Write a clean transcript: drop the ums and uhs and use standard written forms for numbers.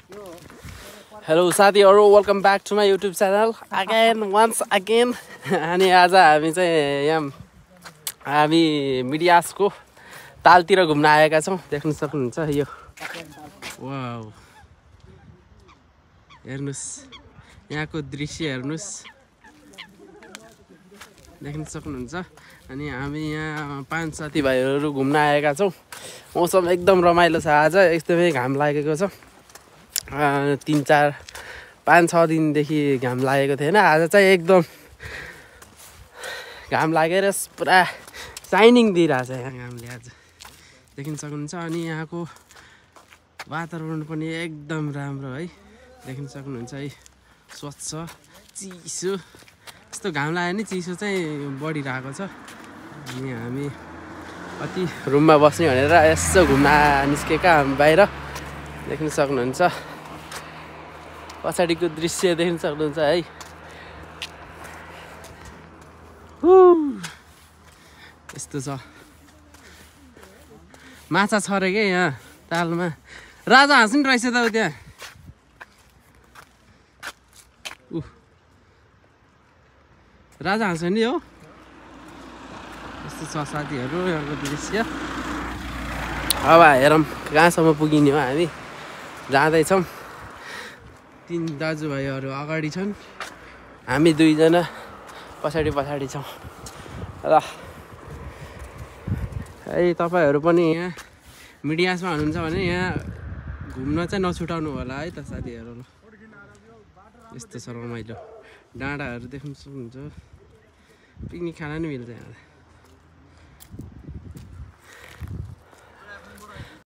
Hello साथीहरु, welcome back to my YouTube channel again once again. अनि आज हामी चाहिँ हामी मिडियासको तालतिर घुम्न आएका छौं। देख्न सक्नुहुन्छ यो वाउ, हेर्नुस् यहाँको दृश्य हेर्नुस्, देख्न सक्नुहुन्छ। अनि हामी यहाँ 5 साथीभाइहरु घुम्न आएका छौं। मौसम एकदम रमाइलो छ, आज एकदमै घाम लागेको छ। 3, 4, 5, 6 दिनदेखि घाम लागेको थिएन। आज चाहिँ एकदम घाम लागेर पुरा साइनिङ दिइरहेछ यहाँ घामले, आज देख्न सक्नुहुन्छ। अनि यहाँको वातावरण पनि एकदम राम्रो है, देख्न सक्नुहुन्छ है, स्वच्छ चिसो। यस्तो घाम लाग्यो नि चिसो चाहिँ बढिरहेको छ। अनि हामी कति रुममा बस्ने भनेर यसो घुम्न निस्केका हामी बाहिर, देख्न सक्नुहुन्छ। पछाडिको दृश्य देख्न सक्नुहुन्छ है। यस्तो छ, माछा छ रे के यहाँ तालमा। राजा हाँस्नु रहेछ त त्यहाँ। राजा हाँस्यो नि हो। यस्तो छ साथीहरू यहाँको दृश्य। अब हेरौँ कहाँसम्म पुगिने हो। हामी जाँदैछौँ। 3 दाजुभाइहरू अगाडि छन्, हामी 2 जना पछाडि छौँ र है। तपाईहरु पनि यहाँ मिडियासमा हुनुहुन्छ भने यहाँ घुम्न चाहिँ नछुटाउनु होला है त साथीहरु। यस्तो छ रमाइलो, डाँडाहरू देख्न सक्नुहुन्छ। पिकनिक खान नि मिल्छ यहाँ।